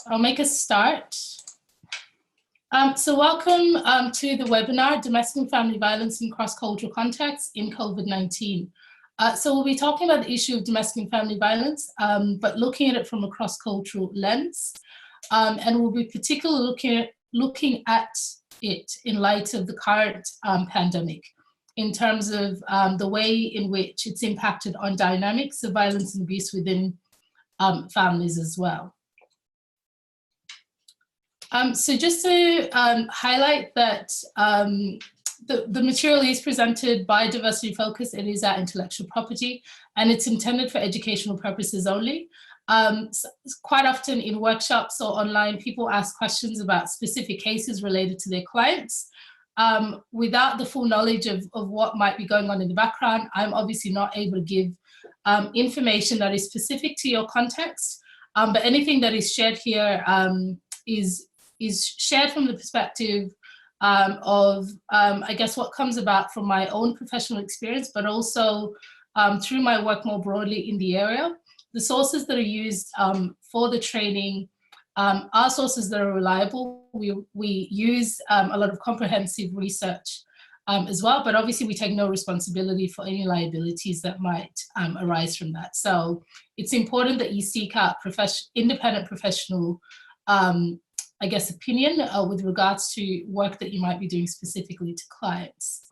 I'll make a start. So welcome to the webinar, Domestic and Family Violence in Cross-Cultural Contexts in COVID-19. So we'll be talking about the issue of domestic and family violence, but looking at it from a cross-cultural lens. And we'll be particularly looking at it in light of the current pandemic, in terms of the way in which it's impacted on dynamics of violence and abuse within families as well. So just to highlight that the material is presented by Diversity Focus, it is our intellectual property, and it's intended for educational purposes only. Quite often in workshops or online, people ask questions about specific cases related to their clients. Without the full knowledge of what might be going on in the background, I'm obviously not able to give information that is specific to your context, but anything that is shared here is shared from the perspective of, I guess, what comes about from my own professional experience, but also through my work more broadly in the area. The sources that are used for the training are sources that are reliable. We use a lot of comprehensive research as well, but obviously we take no responsibility for any liabilities that might arise from that. So it's important that you seek out independent professional I guess, opinion with regards to work that you might be doing specifically to clients.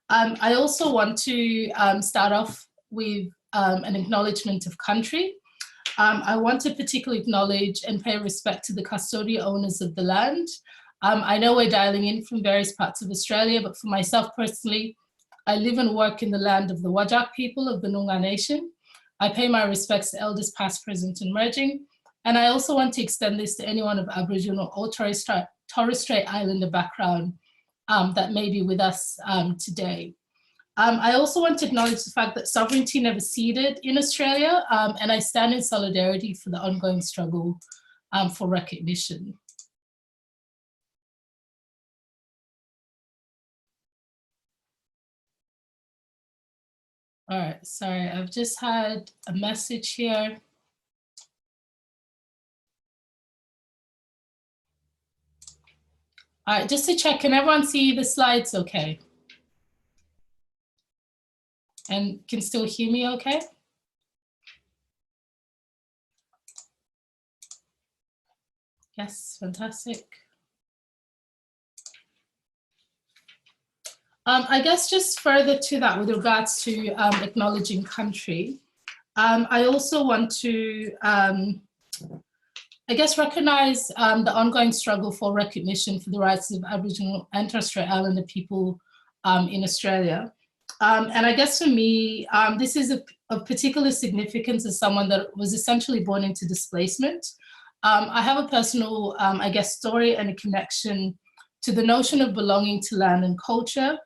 I also want to start off with an acknowledgement of country. I want to particularly acknowledge and pay respect to the custodial owners of the land. I know we're dialing in from various parts of Australia, but for myself personally, I live and work in the land of the Whadjuk people of the Noongar Nation. I pay my respects to elders past, present, and emerging. And I also want to extend this to anyone of Aboriginal or Torres Strait Islander background that may be with us today. I also want to acknowledge the fact that sovereignty never ceded in Australia, and I stand in solidarity for the ongoing struggle for recognition. All right, sorry, I've just had a message here. All right, just to check, can everyone see the slides okay? And can still hear me okay? Yes, fantastic. I guess just further to that with regards to acknowledging country, I also want to I guess recognize the ongoing struggle for recognition for the rights of Aboriginal and Torres Strait Islander people in Australia. And I guess for me, this is of particular significance as someone that was essentially born into displacement. I have a personal, I guess, story and a connection to the notion of belonging to land and culture.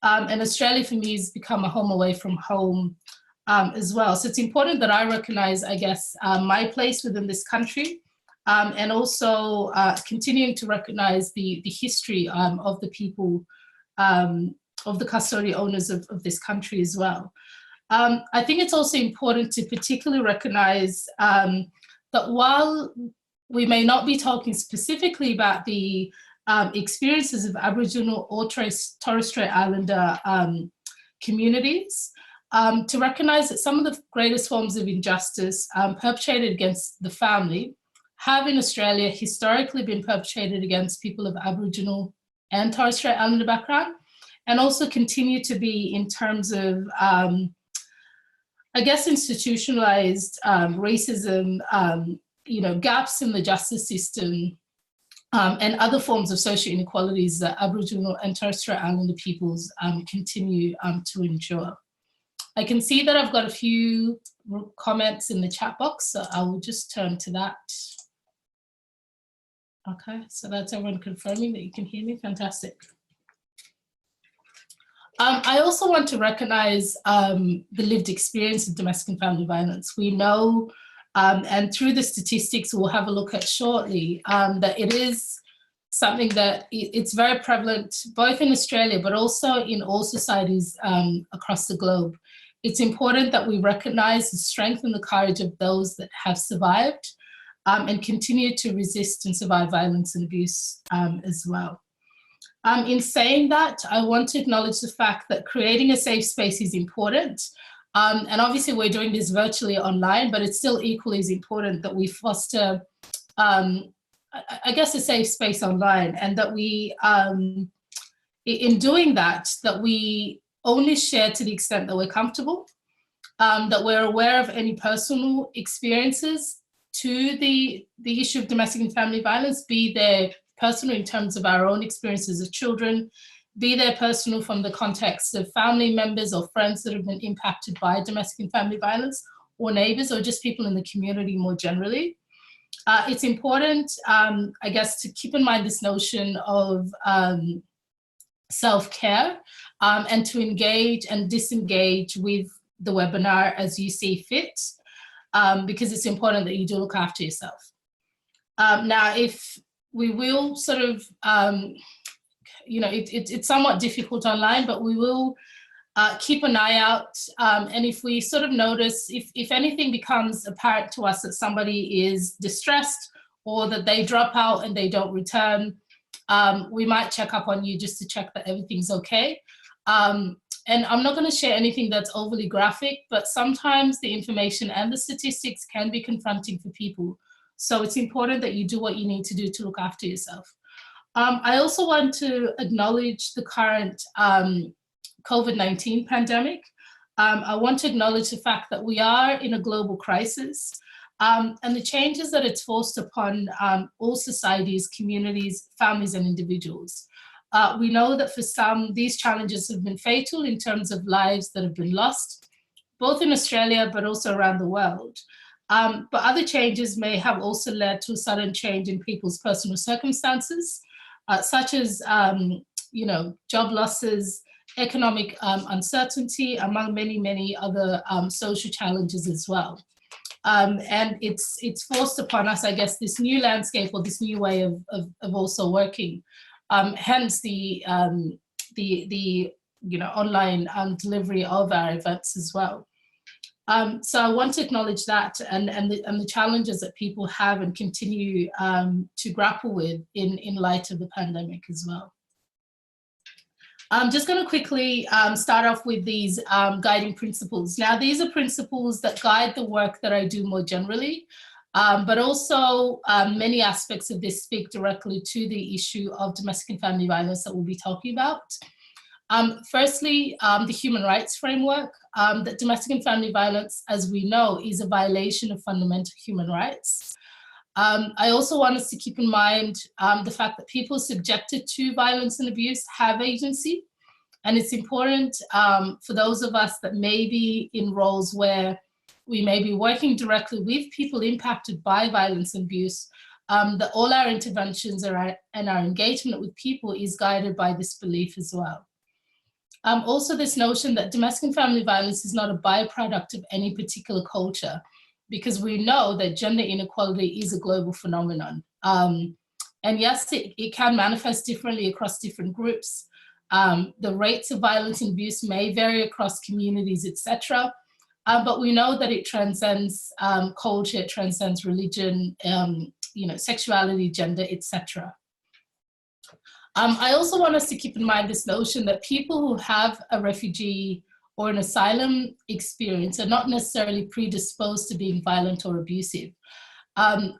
And Australia for me has become a home away from home as well. So it's important that I recognize, I guess, my place within this country. And also continuing to recognize the history of the people, of the custodial owners of this country as well. I think it's also important to particularly recognize that while we may not be talking specifically about the experiences of Aboriginal or Torres Strait Islander communities, to recognize that some of the greatest forms of injustice perpetrated against the family have in Australia historically been perpetrated against people of Aboriginal and Torres Strait Islander background, and also continue to be in terms of, I guess, institutionalized racism, you know, gaps in the justice system, and other forms of social inequalities that Aboriginal and Torres Strait Islander peoples continue to endure. I can see that I've got a few comments in the chat box, so I will just turn to that. Okay, so that's everyone confirming that you can hear me, fantastic. I also want to recognize the lived experience of domestic and family violence. We know, and through the statistics we'll have a look at shortly, that it is something that it's very prevalent both in Australia, but also in all societies across the globe. It's important that we recognize the strength and the courage of those that have survived, and continue to resist and survive violence and abuse as well. In saying that, I want to acknowledge the fact that creating a safe space is important. And obviously we're doing this virtually online, but it's still equally as important that we foster, I guess, a safe space online, and that we, in doing that, that we only share to the extent that we're comfortable, that we're aware of any personal experiences to the issue of domestic and family violence, be they personal in terms of our own experiences as children, be they personal from the context of family members or friends that have been impacted by domestic and family violence, or neighbors, or just people in the community more generally. It's important, I guess, to keep in mind this notion of self-care and to engage and disengage with the webinar as you see fit, because it's important that you do look after yourself. Now, if we will sort of, it's somewhat difficult online, but we will keep an eye out. And if we sort of notice, if anything becomes apparent to us that somebody is distressed or that they drop out and they don't return, we might check up on you just to check that everything's okay. And I'm not going to share anything that's overly graphic, but sometimes the information and the statistics can be confronting for people. So it's important that you do what you need to do to look after yourself. I also want to acknowledge the current COVID-19 pandemic. I want to acknowledge the fact that we are in a global crisis, and the changes that it's forced upon all societies, communities, families, and individuals. We know that for some, these challenges have been fatal in terms of lives that have been lost, both in Australia, but also around the world. But other changes may have also led to a sudden change in people's personal circumstances, such as job losses, economic uncertainty, among many, many other social challenges as well. And it's forced upon us, I guess, this new landscape or this new way of also working. Hence the online delivery of our events as well. So I want to acknowledge that and the challenges that people have and continue to grapple with in light of the pandemic as well. I'm just going to quickly start off with these guiding principles. Now, these are principles that guide the work that I do more generally, but also many aspects of this speak directly to the issue of domestic and family violence that we'll be talking about. Firstly, the human rights framework, that domestic and family violence, as we know, is a violation of fundamental human rights. I also want us to keep in mind the fact that people subjected to violence and abuse have agency. And it's important for those of us that may be in roles where we may be working directly with people impacted by violence and abuse, that all our interventions and our engagement with people is guided by this belief as well. Also this notion that domestic and family violence is not a byproduct of any particular culture, because we know that gender inequality is a global phenomenon. And yes, it can manifest differently across different groups. The rates of violence and abuse may vary across communities, etc. But we know that it transcends culture, it transcends religion, sexuality, gender, etc. I also want us to keep in mind this notion that people who have a refugee or an asylum experience are not necessarily predisposed to being violent or abusive. And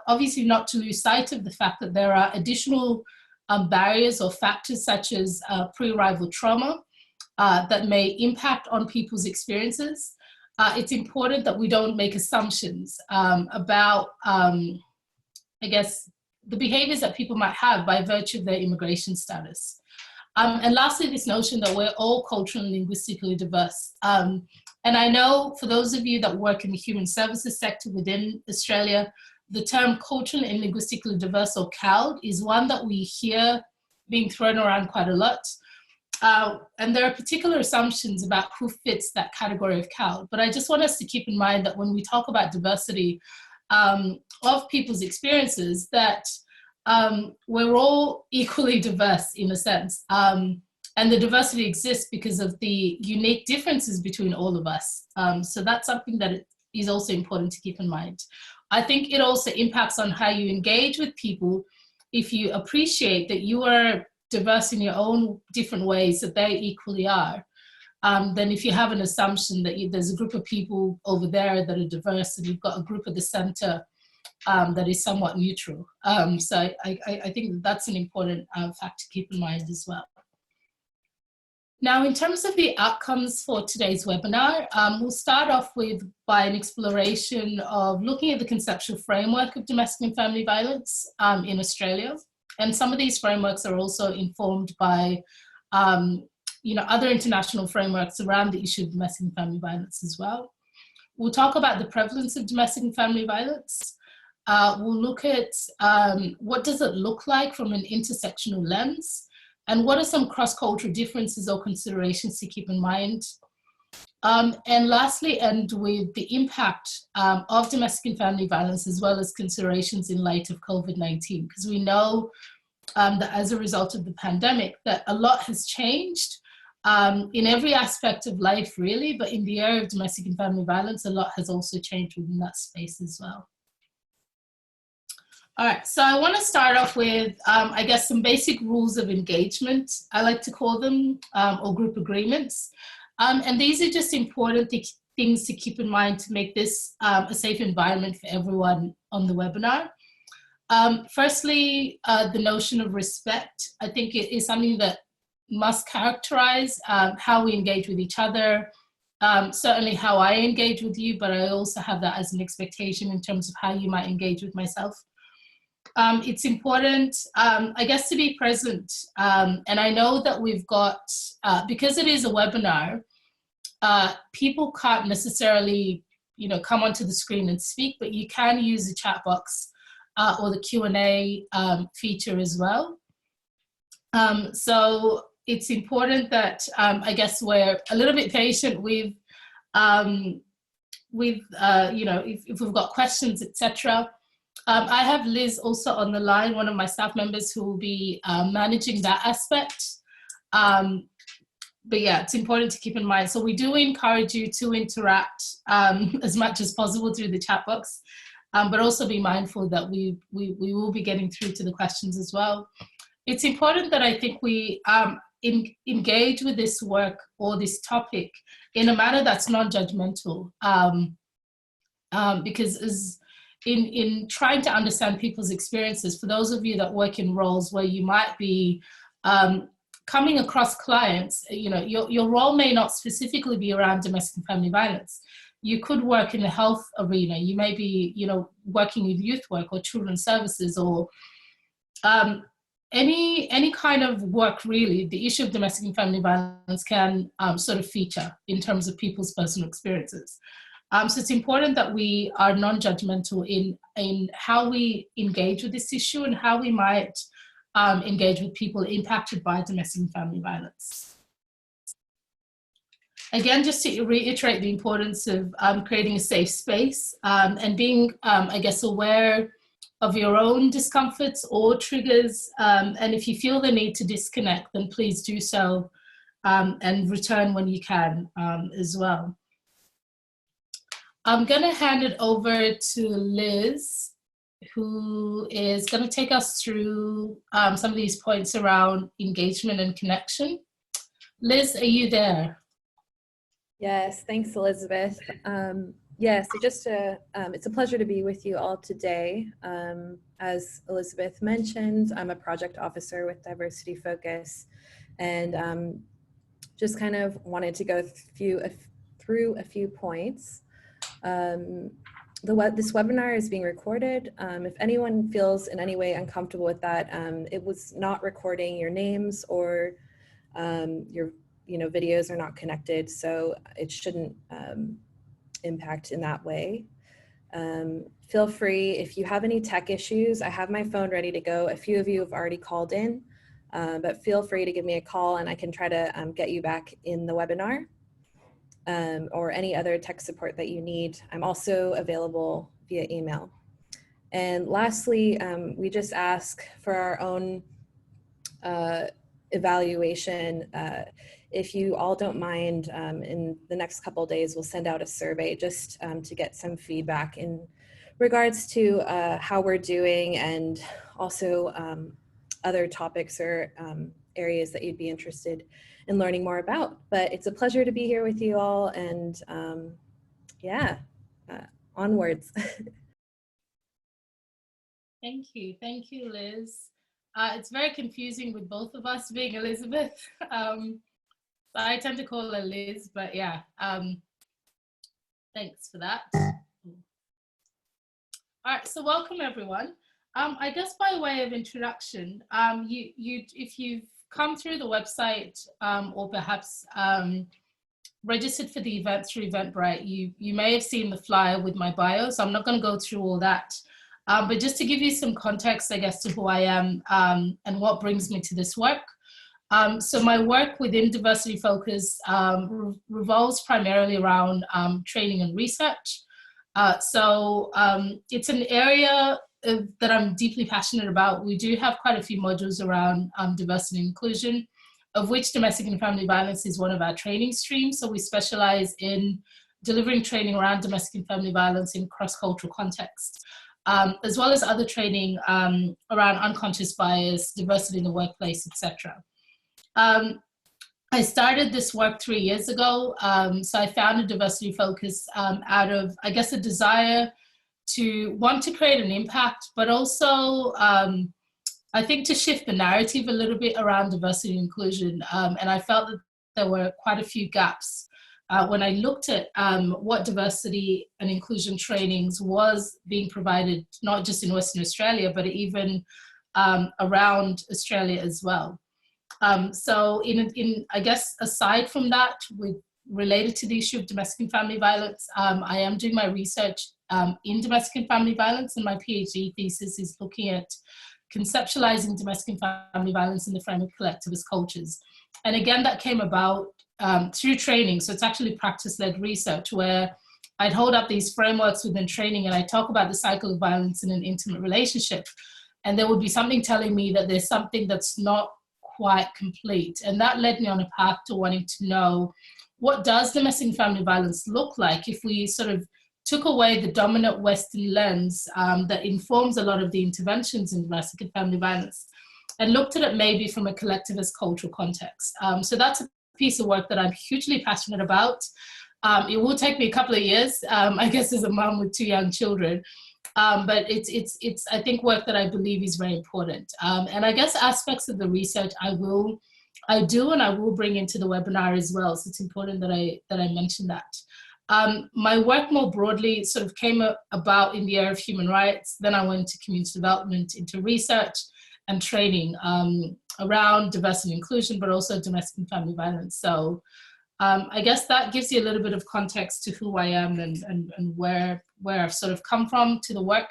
obviously not to lose sight of the fact that there are additional barriers or factors such as pre-arrival trauma that may impact on people's experiences. It's important that we don't make assumptions about, I guess, the behaviors that people might have by virtue of their immigration status. And lastly, this notion that we're all culturally and linguistically diverse. And I know for those of you that work in the human services sector within Australia, the term culturally and linguistically diverse, or CALD, is one that we hear being thrown around quite a lot. And there are particular assumptions about who fits that category of CALD. But I just want us to keep in mind that when we talk about diversity of people's experiences, that we're all equally diverse in a sense. And the diversity exists because of the unique differences between all of us. So that's something that is also important to keep in mind. I think it also impacts on how you engage with people. If you appreciate that you are diverse in your own different ways, that they equally are, then if you have an assumption that there's a group of people over there that are diverse and you've got a group at the center that is somewhat neutral. So I think that's an important fact to keep in mind as well. Now, in terms of the outcomes for today's webinar, we'll start off by an exploration of looking at the conceptual framework of domestic and family violence in Australia. And some of these frameworks are also informed by other international frameworks around the issue of domestic and family violence as well. We'll talk about the prevalence of domestic and family violence. We'll look at what does it look like from an intersectional lens, and what are some cross-cultural differences or considerations to keep in mind. And lastly, end with the impact of domestic and family violence, as well as considerations in light of COVID-19, because we know that as a result of the pandemic, that a lot has changed in every aspect of life, really, but in the area of domestic and family violence, a lot has also changed within that space as well. All right, so I want to start off with, I guess, some basic rules of engagement, I like to call them, or group agreements. And these are just important things to keep in mind to make this a safe environment for everyone on the webinar. Firstly, the notion of respect, I think it is something that must characterize how we engage with each other, certainly how I engage with you, but I also have that as an expectation in terms of how you might engage with myself. It's important, I guess, to be present. And I know that we've got, because it is a webinar, people can't necessarily, come onto the screen and speak, but you can use the chat box or the Q&A feature as well. So it's important that, I guess, we're a little bit patient with if we've got questions, etc. I have Liz also on the line, one of my staff members, who will be managing that aspect. But yeah, it's important to keep in mind. So we do encourage you to interact as much as possible through the chat box, but also be mindful that we will be getting through to the questions as well. It's important that I think we engage with this work or this topic in a manner that's non-judgmental, because in trying to understand people's experiences, for those of you that work in roles where you might be coming across clients, your role may not specifically be around domestic and family violence. You could work in the health arena. You may be, working with youth work or children's services or any kind of work, really. The issue of domestic and family violence can sort of feature in terms of people's personal experiences. So it's important that we are non-judgmental in how we engage with this issue and how we might engage with people impacted by domestic and family violence. Again, just to reiterate the importance of creating a safe space and being, I guess, aware of your own discomforts or triggers. And if you feel the need to disconnect, then please do so and return when you can as well. I'm going to hand it over to Liz, who is going to take us through some of these points around engagement and connection. Liz, are you there? Yes, thanks, Elizabeth. Yes, it's a pleasure to be with you all today. As Elizabeth mentioned, I'm a project officer with Diversity Focus, and just kind of wanted to go through a few points. This webinar is being recorded. If anyone feels in any way uncomfortable with that, it was not recording your names or your videos are not connected, so it shouldn't impact in that way. Feel free, if you have any tech issues, I have my phone ready to go. A few of you have already called in, but feel free to give me a call and I can try to get you back in the webinar. Or any other tech support that you need. I'm also available via email. And lastly, we just ask for our own evaluation. If you all don't mind, in the next couple of days, we'll send out a survey just to get some feedback in regards to how we're doing, and also other topics or areas that you'd be interested in learning more about. But it's a pleasure to be here with you all, and yeah, onwards. Thank you, Liz. It's very confusing with both of us being Elizabeth. I tend to call her Liz, but yeah, thanks for that. All right, so welcome everyone. I guess by way of introduction, if you've come through the website or perhaps registered for the event through Eventbrite, you may have seen the flyer with my bio, so I'm not going to go through all that. But just to give you some context, I guess, to who I am and what brings me to this work. So my work within Diversity Focus revolves primarily around training and research. It's an area that I'm deeply passionate about. We do have quite a few modules around diversity and inclusion, of which domestic and family violence is one of our training streams. So we specialize in delivering training around domestic and family violence in cross-cultural context, as well as other training around unconscious bias, diversity in the workplace, etc. I started this work 3 years ago. So I founded Diversity Focus out of, I guess, a desire to want to create an impact, but also I think to shift the narrative a little bit around diversity and inclusion. And I felt that there were quite a few gaps when I looked at what diversity and inclusion trainings was being provided, not just in Western Australia, but even around Australia as well. So I guess, aside from that, related to the issue of domestic and family violence, I am doing my research in domestic and family violence, and my PhD thesis is looking at conceptualizing domestic and family violence in the frame of collectivist cultures. And again, that came about through training. So it's actually practice-led research where I'd hold up these frameworks within training and I talk about the cycle of violence in an intimate relationship. And there would be something telling me that there's something that's not quite complete. And that led me on a path to wanting to know, what does domestic and family violence look like if we sort of took away the dominant Western lens that informs a lot of the interventions in domestic and family violence and looked at it maybe from a collectivist cultural context. So that's a piece of work that I'm hugely passionate about. It will take me a couple of years, I guess, as a mom with 2 young children. But it's I think work that I believe is very important. And I guess aspects of the research I do and I will bring into the webinar as well. So it's important that I mention that. My work more broadly sort of came about in the area of human rights. Then I went into community development, into research and training around diversity and inclusion, but also domestic and family violence. So I guess that gives you a little bit of context to who I am and where I've sort of come from to the work.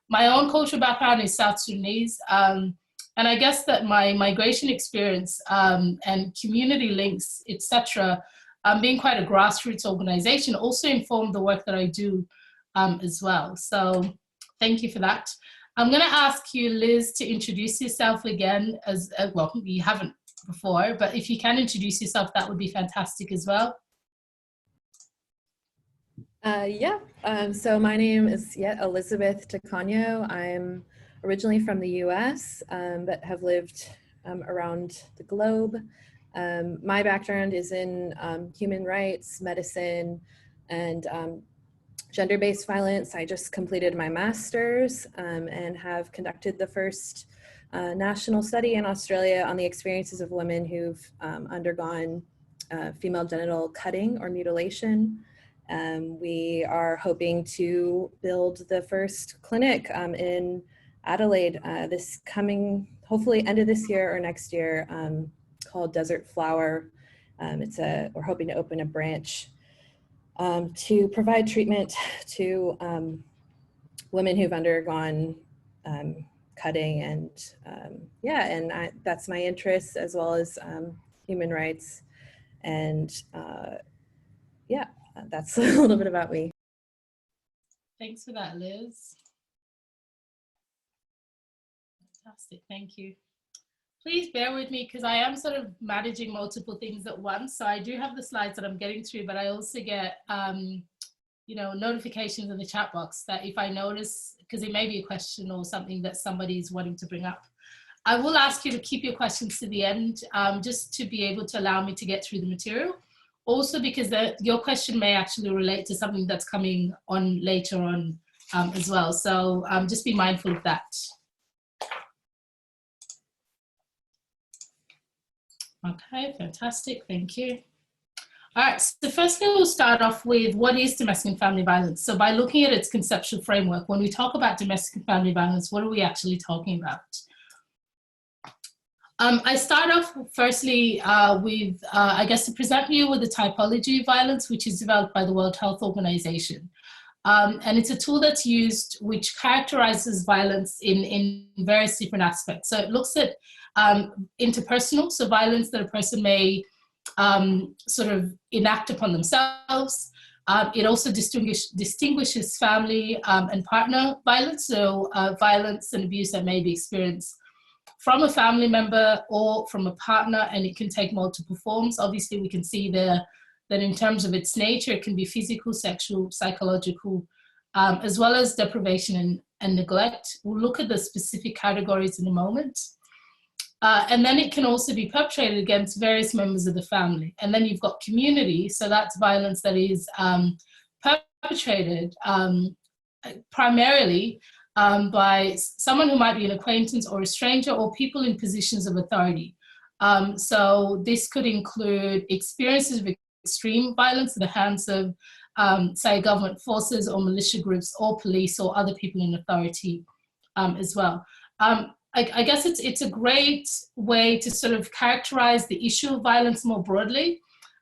My own cultural background is South Sudanese. And I guess that my migration experience and community links, etc., being quite a grassroots organization, also informed the work that I do as well. So thank you for that. I'm going to ask you, Liz, to introduce yourself again as, well, you haven't before, but if you can introduce yourself, that would be fantastic as well. So my name is Elizabeth Tacanio. I'm originally from the US, but have lived around the globe. My background is in human rights, medicine, and gender-based violence. I just completed my master's and have conducted the first national study in Australia on the experiences of women who've undergone female genital cutting or mutilation. We are hoping to build the first clinic in Adelaide this coming, hopefully end of this year or next year, called Desert Flower. We're hoping to open a branch to provide treatment to women who've undergone cutting, and that's my interest, as well as human rights. And that's a little bit about me. Thanks for that, Liz. Fantastic, thank you. Please bear with me because I am sort of managing multiple things at once. So I do have the slides that I'm getting through, but I also get notifications in the chat box that if I notice, because it may be a question or something that somebody's wanting to bring up. I will ask you to keep your questions to the end, just to be able to allow me to get through the material. Also because your question may actually relate to something that's coming on later on as well. So just be mindful of that. Okay, fantastic, thank you. All right, so firstly we'll start off with what is domestic and family violence. So by looking at its conceptual framework, when we talk about domestic and family violence, what are we actually talking about? I start off firstly with, I guess, to present you with the typology of violence, which is developed by the World Health Organization. And it's a tool that's used, which characterizes violence in various different aspects. So it looks at interpersonal, so violence that a person may sort of enact upon themselves. It also distinguishes family and partner violence, so violence and abuse that may be experienced from a family member or from a partner, and it can take multiple forms. Obviously, we can see there that in terms of its nature, it can be physical, sexual, psychological, as well as deprivation and neglect. We'll look at the specific categories in a moment. And then it can also be perpetrated against various members of the family. And then you've got community, so that's violence that is perpetrated primarily by someone who might be an acquaintance or a stranger or people in positions of authority. So this could include experiences of extreme violence at the hands of, say, government forces or militia groups or police or other people in authority as well. I guess it's a great way to sort of characterize the issue of violence more broadly,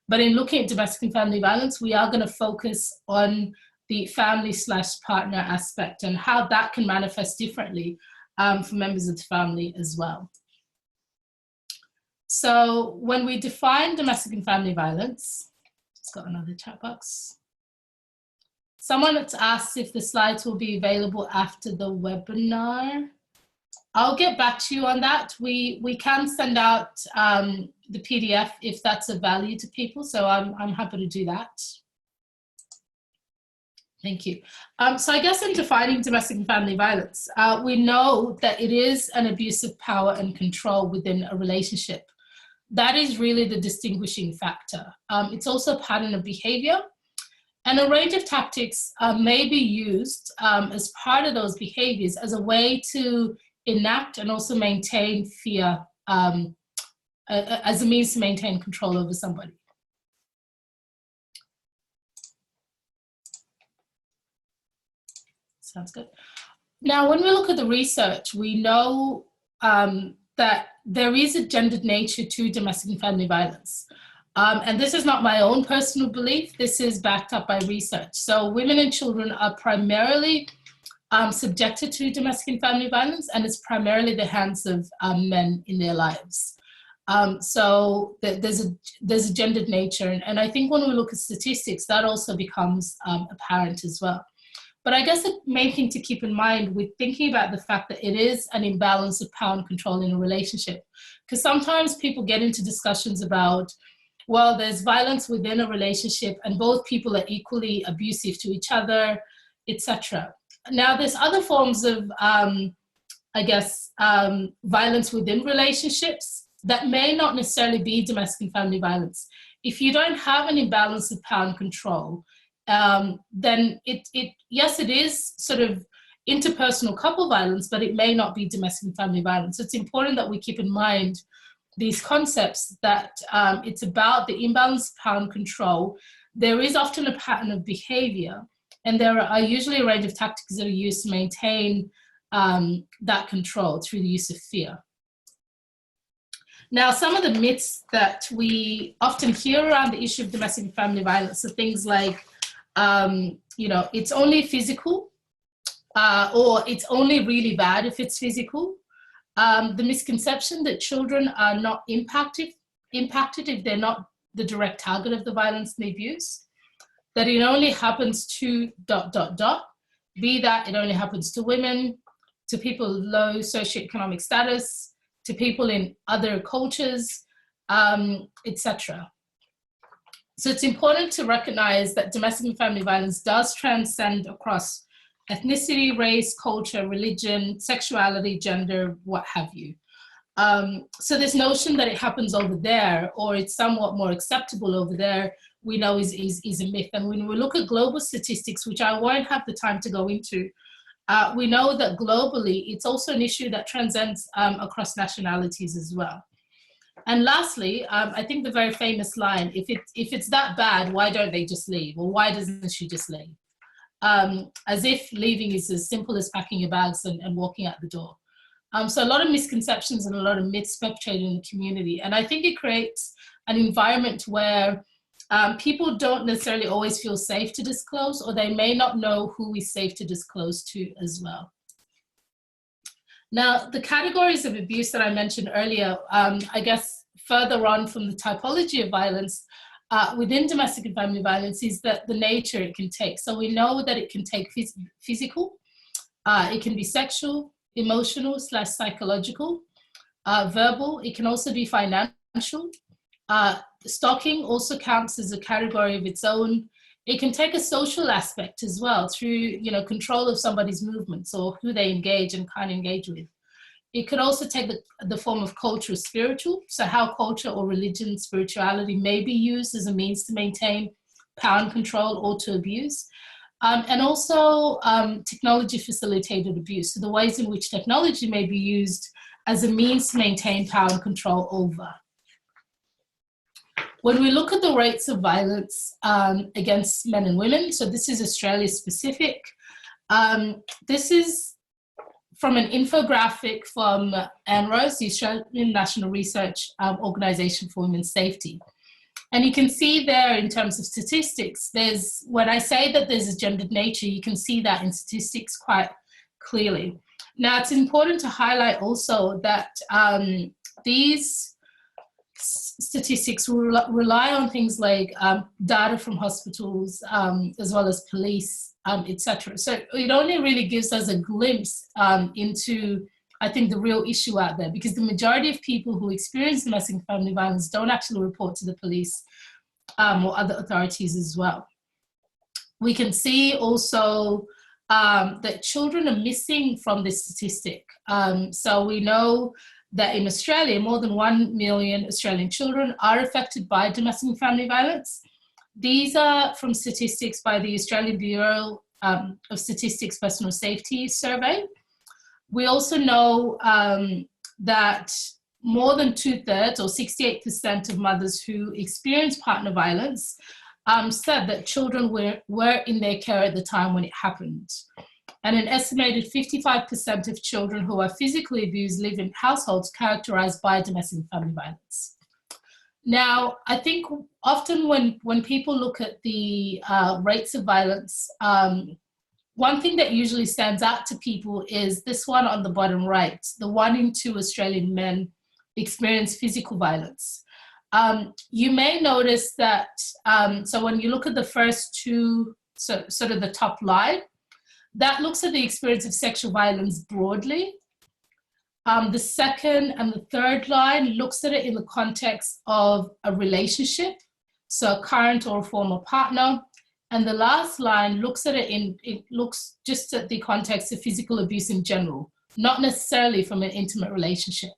but in looking at domestic and family violence, we are going to focus on the family/partner aspect and how that can manifest differently for members of the family as well. So when we define domestic and family violence, just got another chat box. Someone has asked if the slides will be available after the webinar. I'll get back to you on that. We can send out the PDF if that's of value to people, so I'm happy to do that. Thank you. So I guess in defining domestic and family violence, we know that it is an abuse of power and control within a relationship. That is really the distinguishing factor. It's also a pattern of behavior, and a range of tactics may be used as part of those behaviors as a way to enact and also maintain fear as a means to maintain control over somebody. Sounds good. Now, when we look at the research, we know that there is a gendered nature to domestic and family violence. And this is not my own personal belief. This is backed up by research. So women and children are primarily subjected to domestic and family violence, and it's primarily the hands of men in their lives. So there's a gendered nature. And I think when we look at statistics, that also becomes apparent as well. But I guess the main thing to keep in mind with thinking about the fact that it is an imbalance of power and control in a relationship, because sometimes people get into discussions about, well, there's violence within a relationship and both people are equally abusive to each other, etc. Now, there's other forms of, I guess, violence within relationships that may not necessarily be domestic and family violence. If you don't have an imbalance of power and control, then yes, it is sort of interpersonal couple violence, but it may not be domestic and family violence. So it's important that we keep in mind these concepts that it's about the imbalance of power and control. There is often a pattern of behavior, and there are usually a range of tactics that are used to maintain that control through the use of fear. Now, some of the myths that we often hear around the issue of domestic and family violence are things like, it's only physical, or it's only really bad if it's physical. The misconception that children are not impacted if they're not the direct target of the violence and the abuse, that it only happens to ... be that it only happens to women, to people with low socioeconomic status, to people in other cultures, etc. So it's important to recognize that domestic and family violence does transcend across ethnicity, race, culture, religion, sexuality, gender, what have you. So this notion that it happens over there, or it's somewhat more acceptable over there, we know is a myth. And when we look at global statistics, which I won't have the time to go into, we know that globally, it's also an issue that transcends across nationalities as well. And lastly, I think the very famous line, if it's that bad, why don't they just leave? Or why doesn't she just leave? As if leaving is as simple as packing your bags and walking out the door. So a lot of misconceptions and a lot of myths perpetrated in the community. And I think it creates an environment where people don't necessarily always feel safe to disclose, or they may not know who is safe to disclose to as well. Now, the categories of abuse that I mentioned earlier, I guess further on from the typology of violence within domestic and family violence is that the nature it can take. So we know that it can take physical, it can be sexual, emotional / psychological, verbal, it can also be financial. Stalking also counts as a category of its own. It can take a social aspect as well through, control of somebody's movements or who they engage and can't engage with. It could also take the form of cultural spiritual, so how culture or religion, spirituality may be used as a means to maintain power and control or to abuse. And also technology facilitated abuse, so the ways in which technology may be used as a means to maintain power and control over. When we look at the rates of violence against men and women, so this is Australia specific, this is from an infographic from ANROS, the Australian National Research Organisation for Women's Safety. And you can see there in terms of statistics, when I say that there's a gendered nature, you can see that in statistics quite clearly. Now, it's important to highlight also that these statistics rely on things like data from hospitals, as well as police, etc. So it only really gives us a glimpse into, I think, the real issue out there, because the majority of people who experience domestic and family violence don't actually report to the police or other authorities as well. We can see also that children are missing from this statistic. So we know that in Australia, more than 1 million Australian children are affected by domestic and family violence. These are from statistics by the Australian Bureau of Statistics Personal Safety Survey. We also know that more than 2/3 or 68% of mothers who experience partner violence said that children were in their care at the time when it happened. And an estimated 55% of children who are physically abused live in households characterized by domestic and family violence. Now, I think often when people look at the rates of violence, one thing that usually stands out to people is this one on the bottom right. The 1 in 2 Australian men experience physical violence. You may notice that, so when you look at the first two, so sort of the top line, that looks at the experience of sexual violence broadly. The second and the third line looks at it in the context of a relationship, so a current or a former partner. And the last line looks at it looks just at the context of physical abuse in general, not necessarily from an intimate relationship.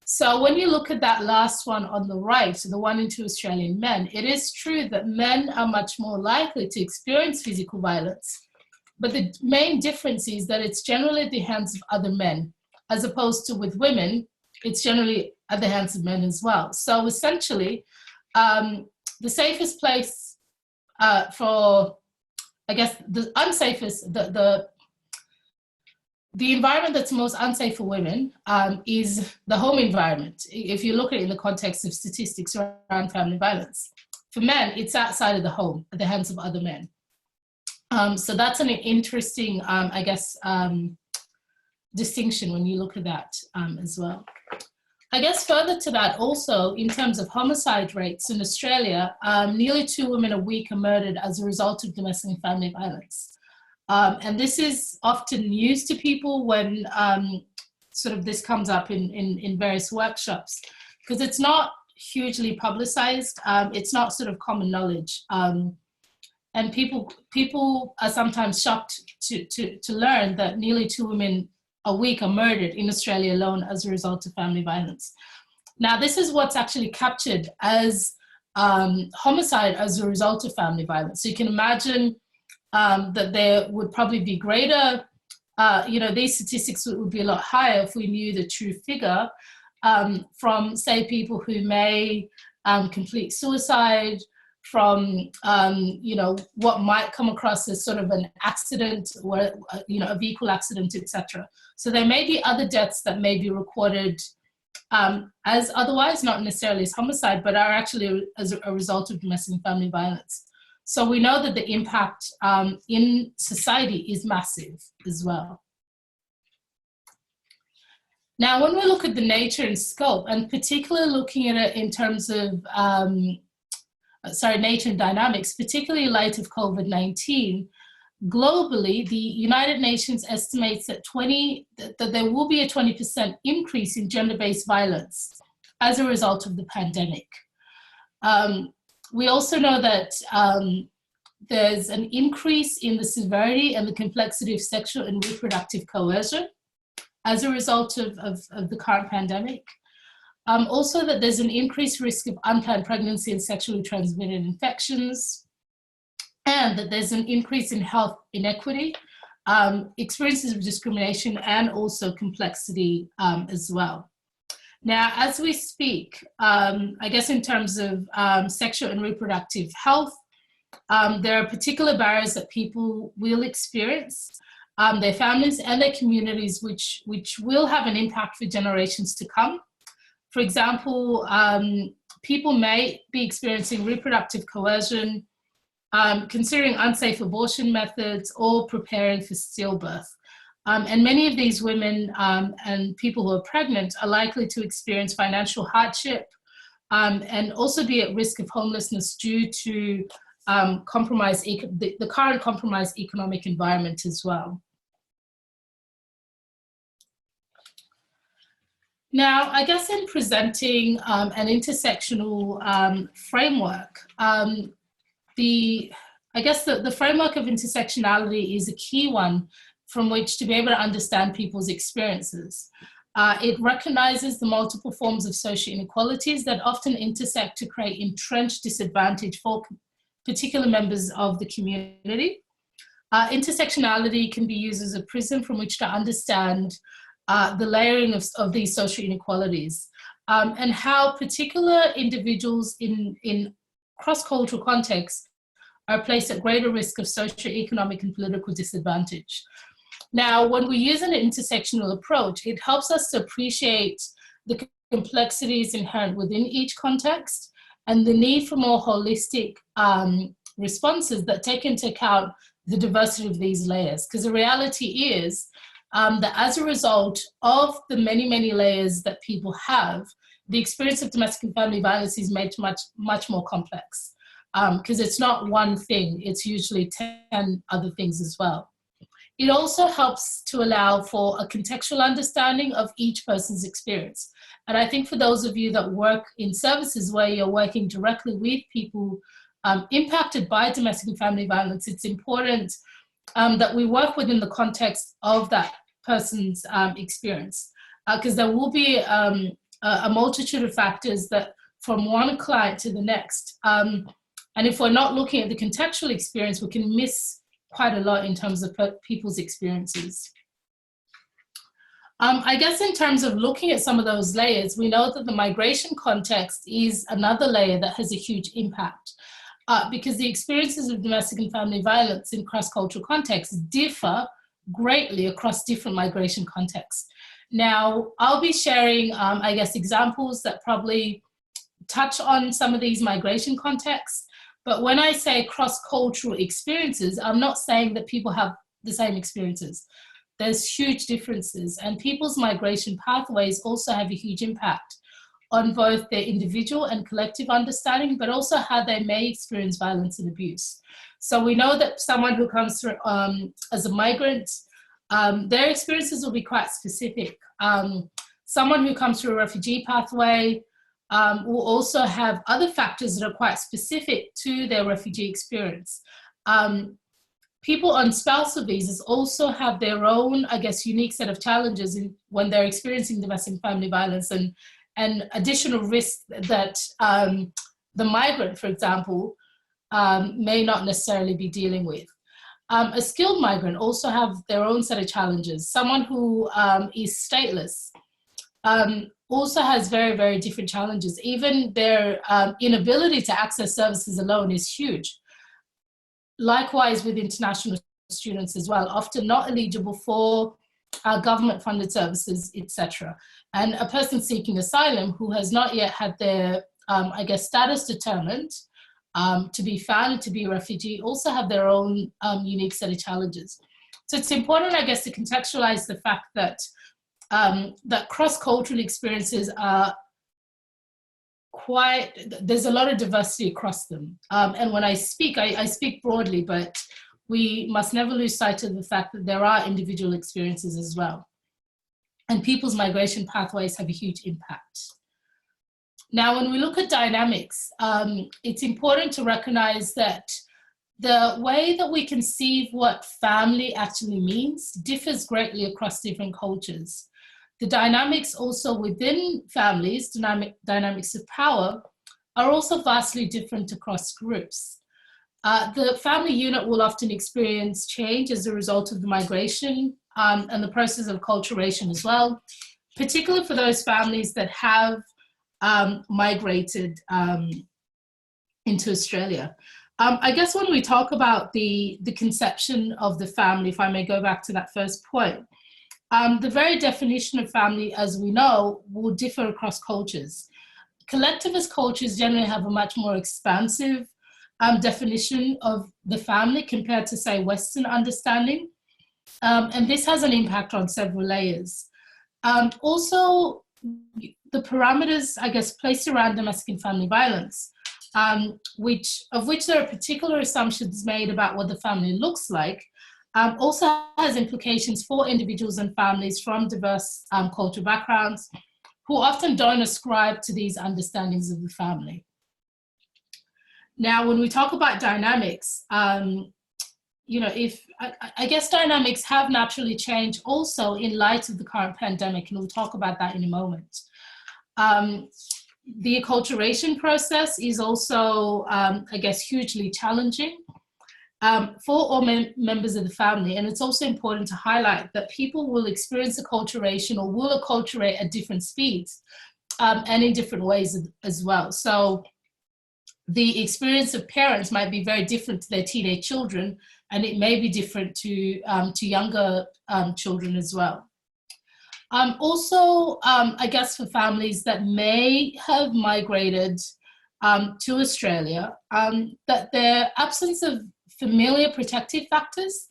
So when you look at that last one on the right, so the 1 in 2 Australian men, it is true that men are much more likely to experience physical violence. But the main difference is that it's generally at the hands of other men, as opposed to with women, it's generally at the hands of men as well. So essentially, the safest place for, I guess, the unsafest, the environment that's most unsafe for women is the home environment, if you look at it in the context of statistics around family violence. For men, it's outside of the home, at the hands of other men. So that's an interesting, I guess, distinction when you look at that as well. I guess further to that also, in terms of homicide rates in Australia, nearly 2 women a week are murdered as a result of domestic and family violence. And this is often news to people when sort of this comes up in various workshops, because it's not hugely publicized. It's not sort of common knowledge. And people are sometimes shocked to learn that nearly 2 women a week are murdered in Australia alone as a result of family violence. Now, this is what's actually captured as homicide as a result of family violence. So you can imagine that there would probably be greater, these statistics would be a lot higher if we knew the true figure from, say, people who may complete suicide, from, what might come across as sort of an accident or, a vehicle accident, etc. So there may be other deaths that may be recorded as otherwise, not necessarily as homicide, but are actually as a result of domestic and family violence. So we know that the impact in society is massive as well. Now, when we look at the nature and scope, and particularly looking at it in terms of nature and dynamics, particularly in light of COVID-19, globally, the United Nations estimates that there will be a 20% increase in gender-based violence as a result of the pandemic. We also know that there's an increase in the severity and the complexity of sexual and reproductive coercion as a result of the current pandemic. Also that there's an increased risk of unplanned pregnancy and sexually transmitted infections, and that there's an increase in health inequity, experiences of discrimination, and also complexity as well. Now, as we speak, I guess in terms of sexual and reproductive health, there are particular barriers that people will experience, their families and their communities, which will have an impact for generations to come. For example, people may be experiencing reproductive coercion, considering unsafe abortion methods, or preparing for stillbirth. And many of these women and people who are pregnant are likely to experience financial hardship and also be at risk of homelessness due to the current compromised economic environment as well. Now, I guess in presenting an intersectional framework, the framework of intersectionality is a key one from which to be able to understand people's experiences. It recognizes the multiple forms of social inequalities that often intersect to create entrenched disadvantage for particular members of the community. Intersectionality can be used as a prism from which to understand the layering of these social inequalities and how particular individuals in cross-cultural contexts are placed at greater risk of socio-economic and political disadvantage. Now, when we use an intersectional approach, it helps us to appreciate the complexities inherent within each context and the need for more holistic responses that take into account the diversity of these layers. Because the reality is that as a result of the many, many layers that people have, the experience of domestic and family violence is made much, much more complex. Because it's not one thing, it's usually 10 other things as well. It also helps to allow for a contextual understanding of each person's experience. And I think for those of you that work in services where you're working directly with people impacted by domestic and family violence, it's important that we work within the context of that person's experience. Because there will be a multitude of factors that from one client to the next. And if we're not looking at the contextual experience, we can miss quite a lot in terms of people's experiences. I guess in terms of looking at some of those layers, we know that the migration context is another layer that has a huge impact because the experiences of domestic and family violence in cross-cultural contexts differ greatly across different migration contexts. Now, I'll be sharing, I guess, examples that probably touch on some of these migration contexts. But when I say cross-cultural experiences, I'm not saying that people have the same experiences. There's huge differences, and people's migration pathways also have a huge impact on both their individual and collective understanding, but also how they may experience violence and abuse. So we know that someone who comes through as a migrant, their experiences will be quite specific. Someone who comes through a refugee pathway, will also have other factors that are quite specific to their refugee experience. People on spousal visas also have their own, I guess, unique set of challenges when they're experiencing domestic and family violence, and additional risks that the migrant, for example, may not necessarily be dealing with. A skilled migrant also have their own set of challenges. Someone who is stateless also has very, very different challenges. Even their inability to access services alone is huge. Likewise with international students as well, often not eligible for government-funded services, etc. And a person seeking asylum who has not yet had their, I guess, status determined to be found and to be a refugee also have their own unique set of challenges. So it's important, I guess, to contextualize the fact that that cross-cultural experiences are there's a lot of diversity across them. And when I speak, I speak broadly, but we must never lose sight of the fact that there are individual experiences as well. And people's migration pathways have a huge impact. Now, when we look at dynamics, it's important to recognize that the way that we conceive what family actually means differs greatly across different cultures. The dynamics also within families, dynamics of power, are also vastly different across groups. The family unit will often experience change as a result of the migration and the process of acculturation as well, particularly for those families that have migrated into Australia. I guess when we talk about the conception of the family, if I may go back to that first point, the very definition of family, as we know, will differ across cultures. Collectivist cultures generally have a much more expansive definition of the family compared to, say, Western understanding. And this has an impact on several layers. Also, the parameters, I guess, placed around domestic and family violence, of which there are particular assumptions made about what the family looks like, also has implications for individuals and families from diverse cultural backgrounds who often don't ascribe to these understandings of the family. Now, when we talk about dynamics, you know, I guess dynamics have naturally changed also in light of the current pandemic, and we'll talk about that in a moment. The acculturation process is also, I guess, hugely challenging for all members of the family. And it's also important to highlight that people will experience acculturation or will acculturate at different speeds and in different ways as well. So the experience of parents might be very different to their teenage children, and it may be different to younger children as well. Also, I guess for families that may have migrated to Australia, that their absence of familiar protective factors,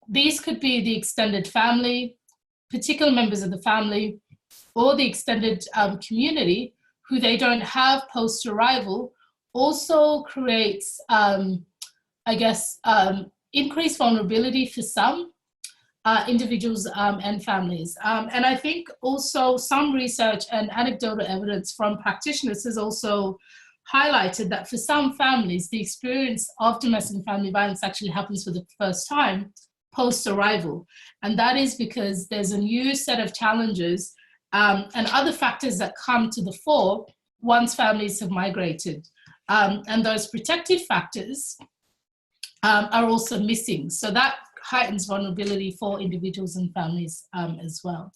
these could be the extended family, particular members of the family, or the extended community who they don't have post-arrival, also creates, I guess, increased vulnerability for some individuals and families. And I think also some research and anecdotal evidence from practitioners has also highlighted that for some families, the experience of domestic and family violence actually happens for the first time post-arrival. And that is because there's a new set of challenges and other factors that come to the fore once families have migrated. And those protective factors are also missing. So that heightens vulnerability for individuals and families as well.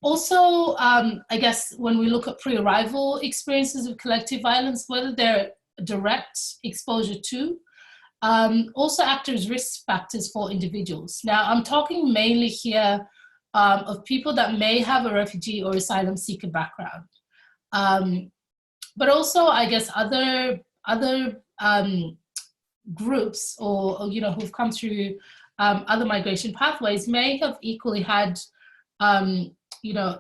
Also, I guess when we look at pre-arrival experiences of collective violence, whether they're direct exposure to, also act as risk factors for individuals. Now, I'm talking mainly here of people that may have a refugee or asylum seeker background. But also, I guess, other groups or you know, who've come through other migration pathways may have equally had you know,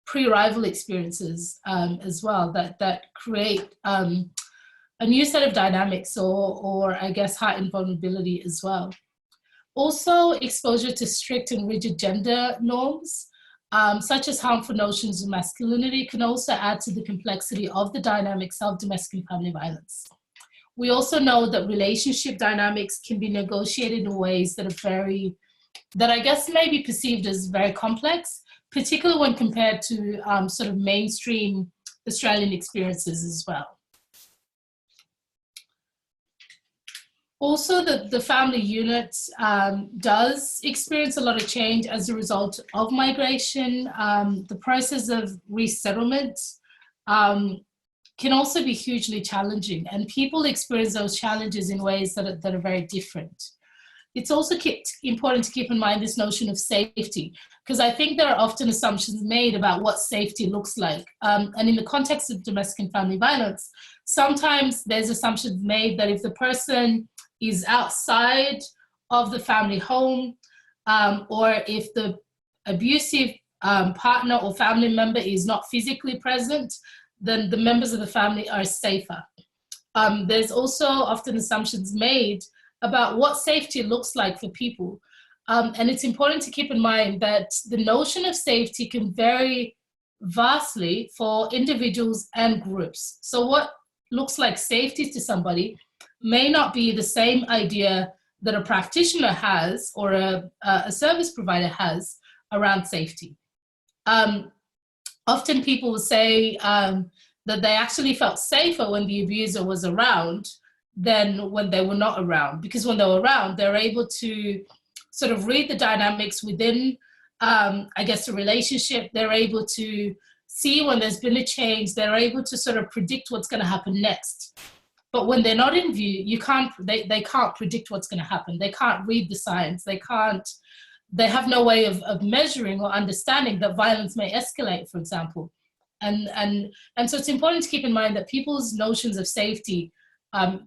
pre-arrival experiences as well that create a new set of dynamics or I guess heightened vulnerability as well. Also, exposure to strict and rigid gender norms such as harmful notions of masculinity, can also add to the complexity of the dynamics of domestic and family violence. We also know that relationship dynamics can be negotiated in ways that that I guess may be perceived as very complex, particularly when compared to sort of mainstream Australian experiences as well. Also, the family unit does experience a lot of change as a result of migration. The process of resettlement can also be hugely challenging, and people experience those challenges in ways that are very different. It's also important to keep in mind this notion of safety, because I think there are often assumptions made about what safety looks like. And in the context of domestic and family violence, sometimes there's assumptions made that if the person is outside of the family home, or if the abusive partner or family member is not physically present, then the members of the family are safer. There's also often assumptions made about what safety looks like for people. And it's important to keep in mind that the notion of safety can vary vastly for individuals and groups. So what looks like safety to somebody may not be the same idea that a practitioner has or a service provider has around safety. Often people will say that they actually felt safer when the abuser was around than when they were not around, because when they were around, they're able to sort of read the dynamics within, I guess, a relationship. They're able to see when there's been a change. They're able to sort of predict what's going to happen next. But when they're not in view, they can't predict what's going to happen. They can't read the signs. They have no way of measuring or understanding that violence may escalate, for example. And so it's important to keep in mind that people's notions of safety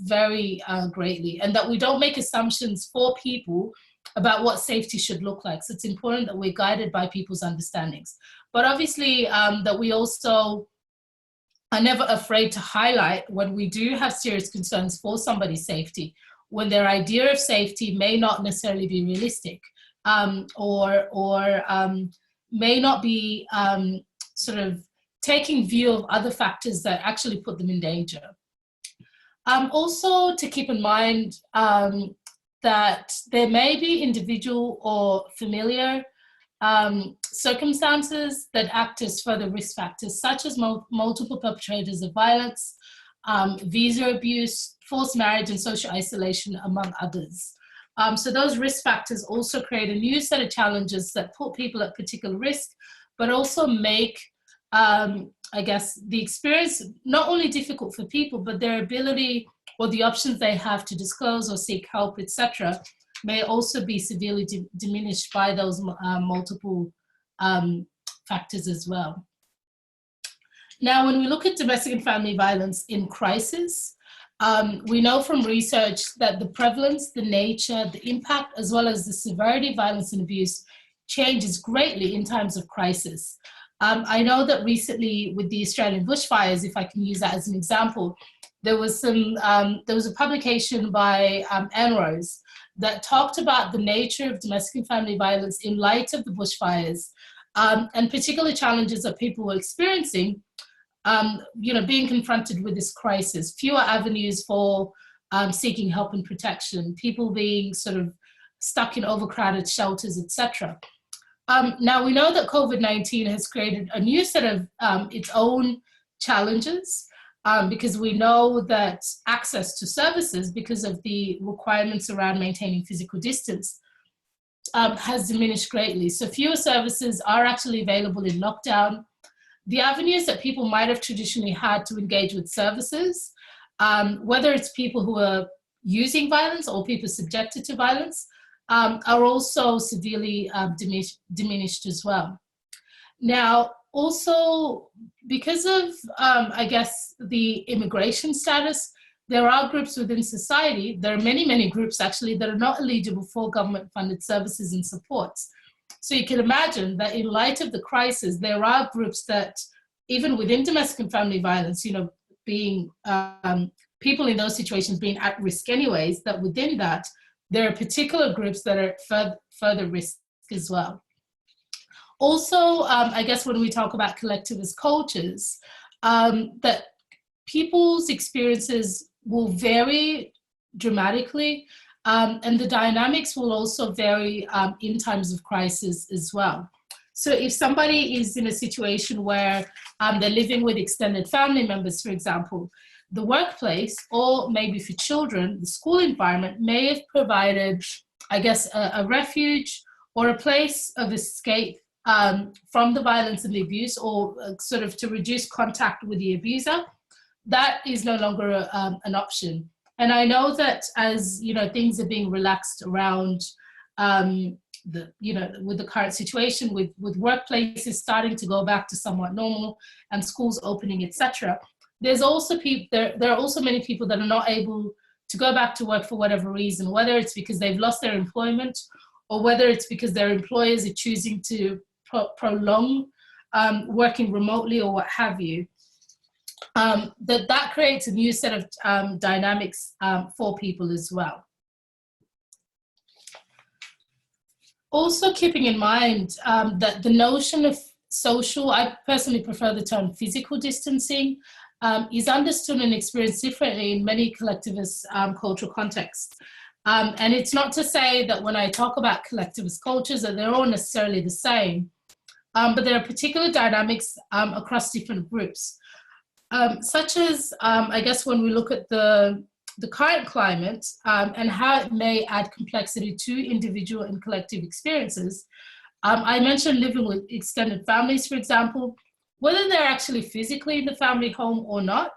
vary greatly, and that we don't make assumptions for people about what safety should look like. So it's important that we're guided by people's understandings. But obviously that we also are never afraid to highlight when we do have serious concerns for somebody's safety, when their idea of safety may not necessarily be realistic, or may not be sort of taking view of other factors that actually put them in danger. Also to keep in mind that there may be individual or familiar circumstances that act as further risk factors, such as multiple perpetrators of violence, visa abuse, forced marriage, and social isolation, among others. So those risk factors also create a new set of challenges that put people at particular risk, but also make, I guess, the experience not only difficult for people, but their ability or the options they have to disclose or seek help, etc., may also be severely diminished by those multiple factors as well. Now, when we look at domestic and family violence in crisis, we know from research that the prevalence, the nature, the impact, as well as the severity of violence and abuse changes greatly in times of crisis. I know that recently with the Australian bushfires, if I can use that as an example, there was a publication by Anne Rose that talked about the nature of domestic and family violence in light of the bushfires, and particular challenges that people were experiencing, being confronted with this crisis, fewer avenues for seeking help and protection, people being sort of stuck in overcrowded shelters, etc. Now, we know that COVID-19 has created a new set of its own challenges, because we know that access to services, because of the requirements around maintaining physical distance, has diminished greatly. So fewer services are actually available in lockdown. The avenues that people might have traditionally had to engage with services, whether it's people who are using violence or people subjected to violence, are also severely diminished as well. Now, also, because of, I guess, the immigration status, there are groups within society, there are many, many groups actually that are not eligible for government-funded services and supports. So you can imagine that in light of the crisis, there are groups that, even within domestic and family violence, being people in those situations being at risk anyways, that within that, there are particular groups that are further risk as well. Also, I guess when we talk about collectivist cultures, that people's experiences will vary dramatically, and the dynamics will also vary in times of crisis as well. So if somebody is in a situation where they're living with extended family members, for example, the workplace, or maybe for children, the school environment may have provided, I guess, a refuge or a place of escape from the violence and the abuse, or sort of to reduce contact with the abuser. That is no longer an option. And I know that as, you know, things are being relaxed around with the current situation, with workplaces starting to go back to somewhat normal and schools opening, etc. There's also there are also many people that are not able to go back to work for whatever reason, whether it's because they've lost their employment, or whether it's because their employers are choosing to prolong working remotely, or what have you. That creates a new set of dynamics for people as well. Also keeping in mind that the notion of social, I personally prefer the term physical distancing, is understood and experienced differently in many collectivist cultural contexts. And it's not to say that when I talk about collectivist cultures that they're all necessarily the same, but there are particular dynamics across different groups, such as, I guess, when we look at the current climate and how it may add complexity to individual and collective experiences. I mentioned living with extended families, for example, whether they're actually physically in the family home or not,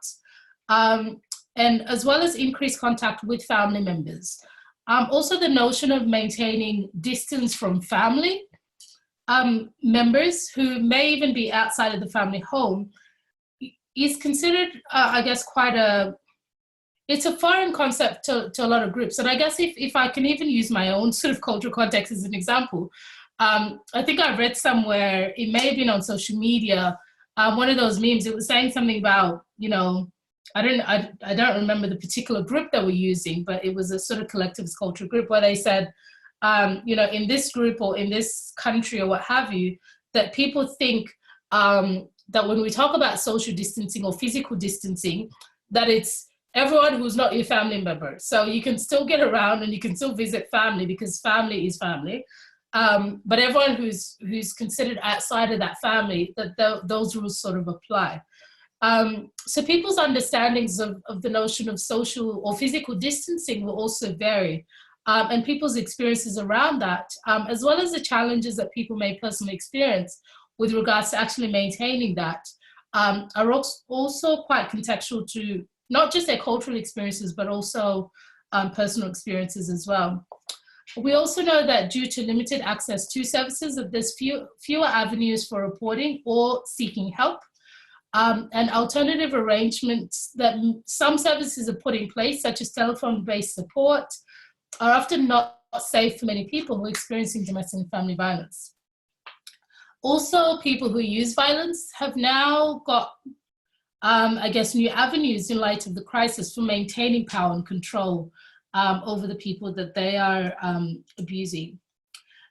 and as well as increased contact with family members. Also the notion of maintaining distance from family members who may even be outside of the family home is considered, I guess, it's a foreign concept to a lot of groups. And I guess if I can even use my own sort of cultural context as an example, I think I read somewhere, it may have been on social media, one of those memes, it was saying something about, you know, I don't remember the particular group that we're using, but it was a sort of collectivist culture group where they said, you know, in this group or in this country or what have you, that people think that when we talk about social distancing or physical distancing, that it's everyone who's not your family member. So you can still get around and you can still visit family because family is family. But everyone who's considered outside of that family, those rules sort of apply. So people's understandings of the notion of social or physical distancing will also vary. And people's experiences around that, as well as the challenges that people may personally experience with regards to actually maintaining that, are also quite contextual to not just their cultural experiences, but also personal experiences as well. We also know that due to limited access to services, that there's fewer avenues for reporting or seeking help, and alternative arrangements that some services are put in place, such as telephone-based support, are often not safe for many people who are experiencing domestic and family violence. Also, people who use violence have now got, I guess, new avenues in light of the crisis for maintaining power and control over the people that they are abusing.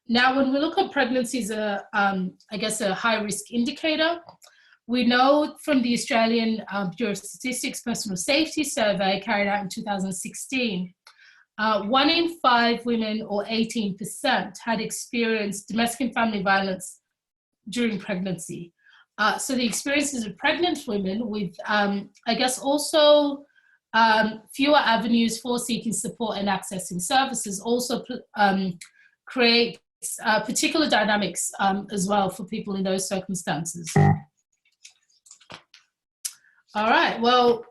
Now, when we look at pregnancy as I guess, a high-risk indicator, we know from the Australian Bureau of Statistics Personal Safety Survey carried out in 2016, 1 in 5 women, or 18%, had experienced domestic and family violence during pregnancy. So the experiences of pregnant women with, I guess, also fewer avenues for seeking support and accessing services also creates particular dynamics as well for people in those circumstances. All right, well,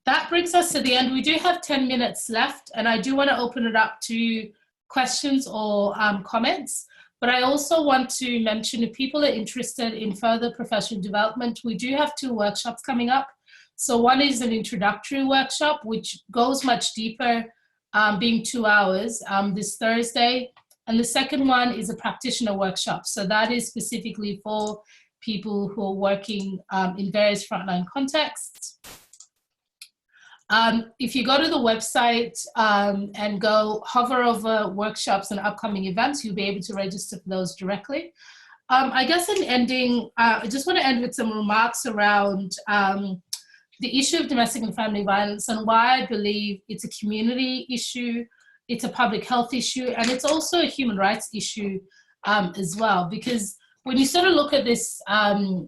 that brings us to the end. We do have 10 minutes left, and I do want to open it up to questions or comments. But I also want to mention, if people are interested in further professional development, we do have 2 workshops coming up. So one is an introductory workshop, which goes much deeper, being 2 hours this Thursday. And the second one is a practitioner workshop. So that is specifically for people who are working in various frontline contexts. If you go to the website and hover over workshops and upcoming events, you'll be able to register for those directly. I guess in ending, I just want to end with some remarks around the issue of domestic and family violence and why I believe it's a community issue, it's a public health issue, and it's also a human rights issue as well. Because when you sort of look at this, I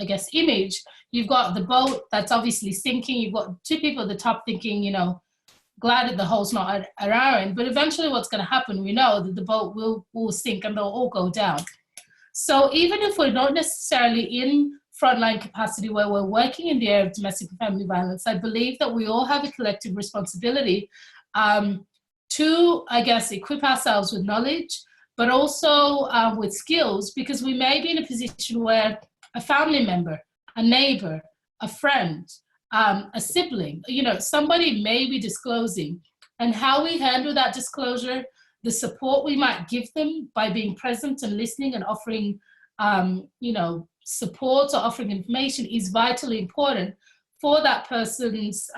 guess, image, you've got the boat that's obviously sinking, you've got two people at the top thinking, glad that the hole's not at our end, but eventually what's going to happen, we know that the boat will sink and they'll all go down. So even if we're not necessarily in frontline capacity where we're working in the area of domestic and family violence, I believe that we all have a collective responsibility to, I guess, equip ourselves with knowledge, but also with skills, because we may be in a position where a family member, a neighbor, a friend, a sibling, somebody may be disclosing, and how we handle that disclosure, the support we might give them by being present and listening and offering, support or offering information is vitally important for that person's,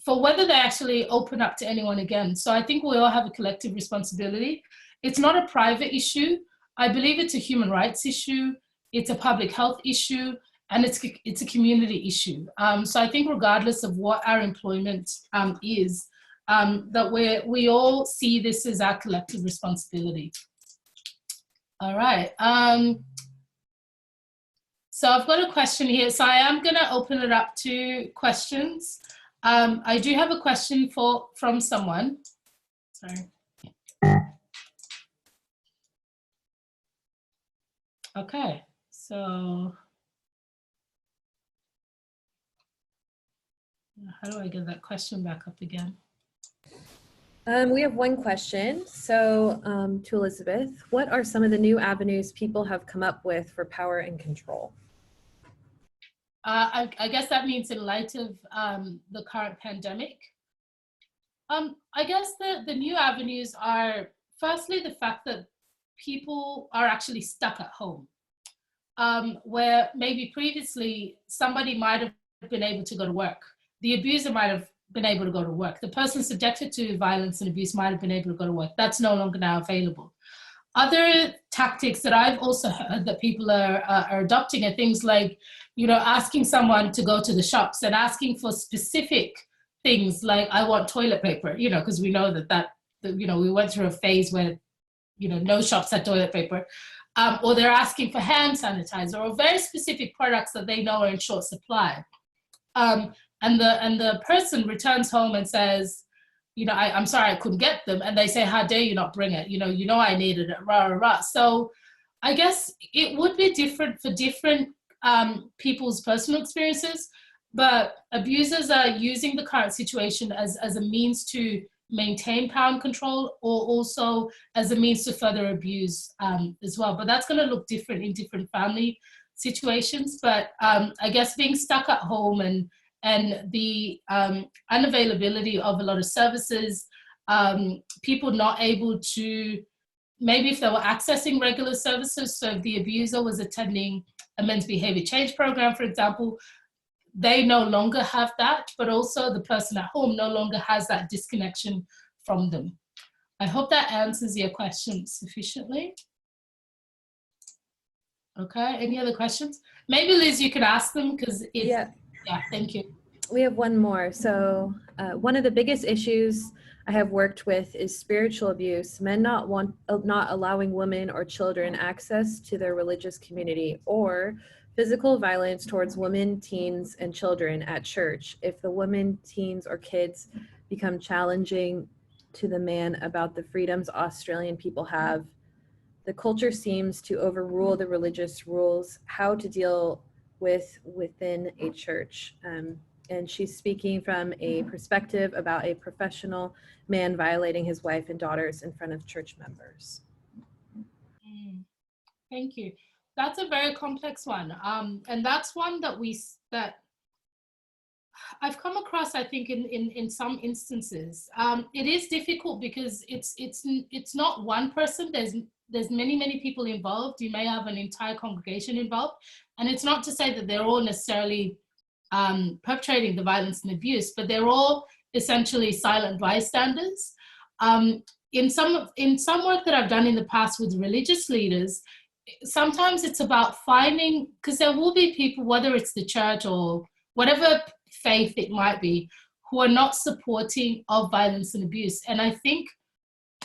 for whether they actually open up to anyone again. So I think we all have a collective responsibility. It's not a private issue. I believe it's a human rights issue. It's a public health issue, and it's a community issue. So I think regardless of what our employment is, that we all see this as our collective responsibility. All right. So I've got a question here. So I am going to open it up to questions. I do have a question from someone. Sorry. Okay, so how do I get that question back up again? We have one question. So to Elizabeth, what are some of the new avenues people have come up with for power and control? I guess that means in light of the current pandemic. I guess the new avenues are, firstly, the fact that people are actually stuck at home, where maybe previously somebody might have been able to go to work. The abuser might have been able to go to work. The person subjected to violence and abuse might have been able to go to work. That's no longer now available. Other tactics that I've also heard that people are adopting are things like, asking someone to go to the shops and asking for specific things like, I want toilet paper, because we know that we went through a phase where, no shops had toilet paper. Or they're asking for hand sanitizer or very specific products that they know are in short supply. And the person returns home and says, I'm sorry, I couldn't get them. And they say, how dare you not bring it? I needed it, rah, rah, rah. So I guess it would be different for different people's personal experiences, but abusers are using the current situation as a means to maintain power and control, or also as a means to further abuse as well. But that's going to look different in different family situations. But I guess being stuck at home and the unavailability of a lot of services, people not able to, maybe if they were accessing regular services, so if the abuser was attending a men's behavior change program, for example, they no longer have that, but also the person at home no longer has that disconnection from them. I hope that answers your question sufficiently. Okay, any other questions? Maybe Liz, you could ask them because yeah, thank you. We have one more. So one of the biggest issues I have worked with is spiritual abuse, men not allowing women or children access to their religious community, or physical violence towards women, teens, and children at church. If the women, teens, or kids become challenging to the man about the freedoms Australian people have, the culture seems to overrule the religious rules, how to deal with within a church. And she's speaking from a perspective about a professional man violating his wife and daughters in front of church members. Thank you. That's a very complex one. And that's one that I've come across, I think, in some instances. It is difficult because it's not one person. There's many people involved. You may have an entire congregation involved. And it's not to say that they're all necessarily perpetrating the violence and abuse, but they're all essentially silent bystanders. in some work that I've done in the past with religious leaders, sometimes it's about finding, because there will be people, whether it's the church or whatever faith it might be, who are not supporting of violence and abuse. And I think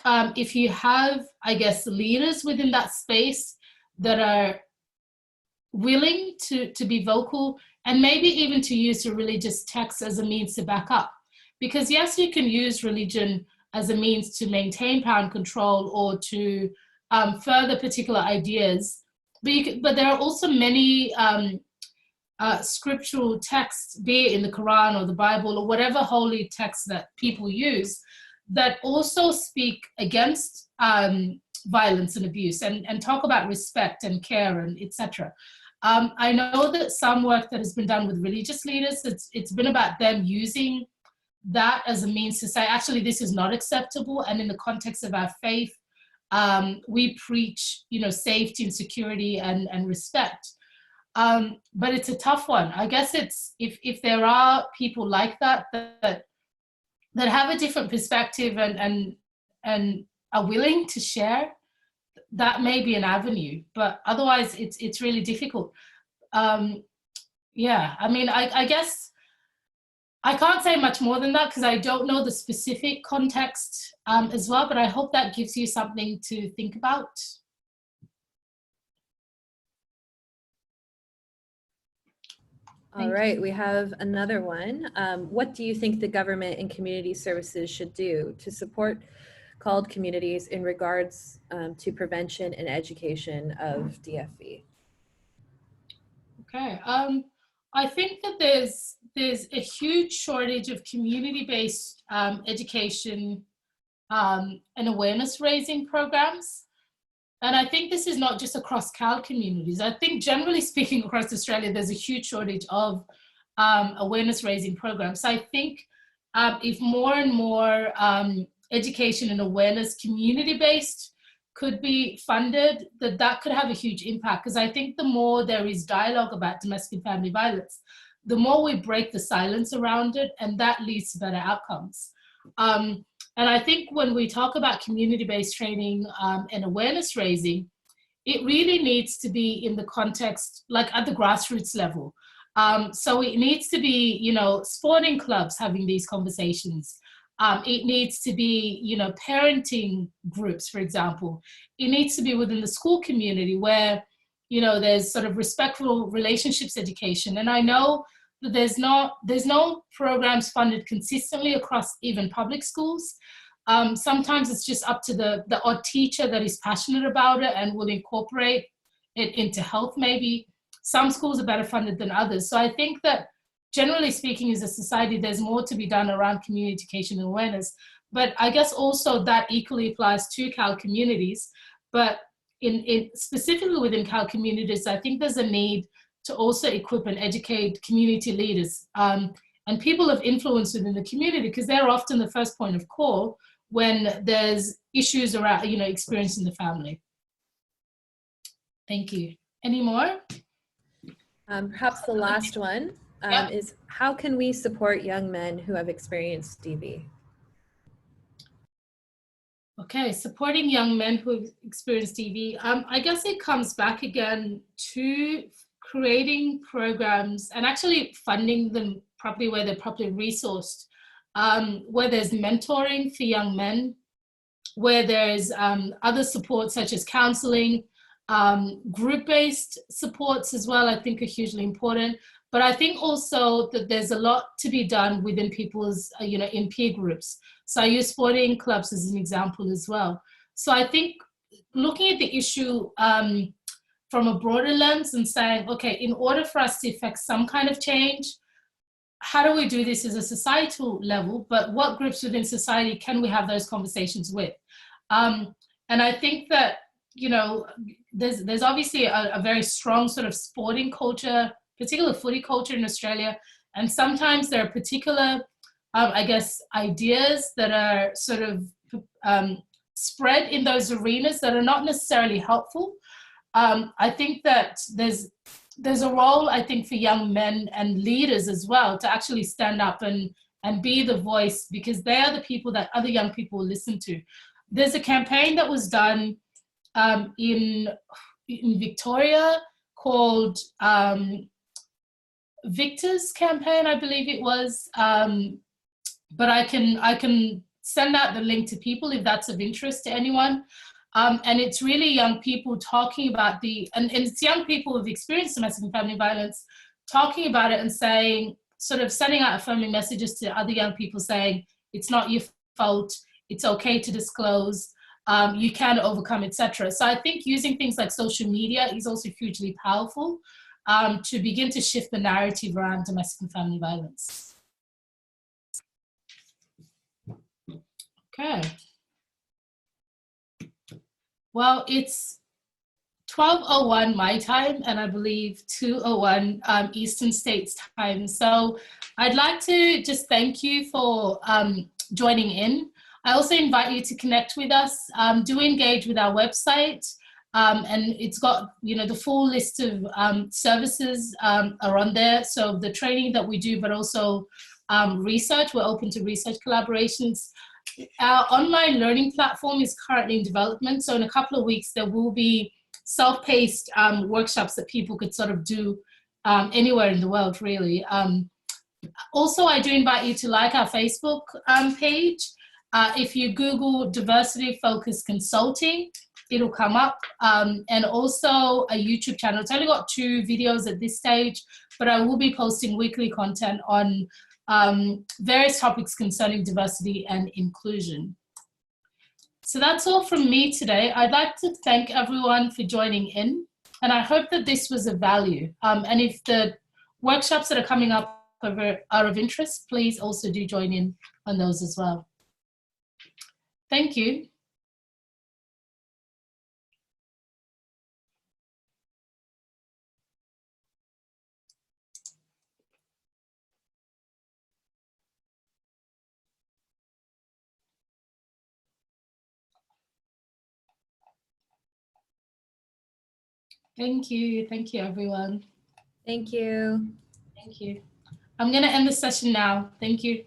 if you have, I guess, leaders within that space that are willing to be vocal, and maybe even to use a religious text as a means to back up. Because yes, you can use religion as a means to maintain power and control, or to further particular ideas, but there are also many scriptural texts, be it in the Quran or the Bible or whatever holy text that people use, that also speak against violence and abuse, and talk about respect and care and etc. I know that some work that has been done with religious leaders, it's been about them using that as a means to say, actually, this is not acceptable. And in the context of our faith, we preach, safety and security and respect. But it's a tough one. I guess it's, if there are people like that have a different perspective and are willing to share, that may be an avenue, but otherwise it's really difficult. Yeah, I mean, I guess I can't say much more than that because I don't know the specific context as well, but I hope that gives you something to think about. All right, we have another one. What do you think the government and community services should do to support called communities in regards to prevention and education of DFV? Okay, I think that there's a huge shortage of community-based education and awareness raising programs. And I think this is not just across Cal communities. I think generally speaking across Australia, there's a huge shortage of awareness raising programs. So I think if more and more education and awareness community-based could be funded, that could have a huge impact. Because I think the more there is dialogue about domestic and family violence, the more we break the silence around it, and that leads to better outcomes. And I think when we talk about community-based training and awareness raising, it really needs to be in the context, like at the grassroots level. So it needs to be, sporting clubs having these conversations. It needs to be, parenting groups, for example. It needs to be within the school community where, there's sort of respectful relationships education. And I know that there's no programs funded consistently across even public schools. Sometimes it's just up to the odd teacher that is passionate about it and will incorporate it into health maybe. Some schools are better funded than others. So I think that generally speaking, as a society, there's more to be done around community education and awareness. But I guess also that equally applies to Cal communities. But in specifically within Cal communities, I think there's a need to also equip and educate community leaders and people of influence within the community, because they're often the first point of call when there's issues around, experience in the family. Thank you. Any more? Perhaps the last one is, how can we support young men who have experienced DV? Okay, supporting young men who have experienced DV. I guess it comes back again to creating programs and actually funding them properly where they're properly resourced, where there's mentoring for young men, where there's other support such as counseling, group-based supports as well, I think are hugely important. But I think also that there's a lot to be done within people's, in peer groups. So I use sporting clubs as an example as well. So I think looking at the issue from a broader lens and saying, okay, in order for us to effect some kind of change, how do we do this as a societal level, but what groups within society can we have those conversations with? And I think that, there's obviously a very strong sort of sporting culture, particular footy culture in Australia. And sometimes there are particular, I guess, ideas that are sort of spread in those arenas that are not necessarily helpful. I think that there's a role, I think, for young men and leaders as well to actually stand up and be the voice, because they are the people that other young people will listen to. there's a campaign that was done in Victoria called Victor's campaign, I believe it was. But I can send out the link to people if that's of interest to anyone. And it's really young people talking about and it's young people who've experienced domestic and family violence talking about it and saying, sort of sending out affirming messages to other young people saying, it's not your fault, it's okay to disclose, you can overcome, etc. So I think using things like social media is also hugely powerful to begin to shift the narrative around domestic and family violence. Okay. Well, it's 12:01 my time, and I believe 2:01 Eastern States time. So I'd like to just thank you for joining in. I also invite you to connect with us. Do engage with our website, and it's got, you know, the full list of services are on there. So the training that we do, but also research. We're open to research collaborations. Our online learning platform is currently in development. So in a couple of weeks, there will be self-paced workshops that people could sort of do anywhere in the world, really. Also, I do invite you to like our Facebook page. If you Google Diversity Focused Consulting, it'll come up. And also a YouTube channel. It's only got 2 videos at this stage, but I will be posting weekly content on various topics concerning diversity and inclusion. So that's all from me today. I'd like to thank everyone for joining in, and I hope that this was of value. And if the workshops that are coming up are of interest, please also do join in on those as well. Thank you. Thank you. Thank you, everyone. Thank you. Thank you. I'm going to end the session now. Thank you.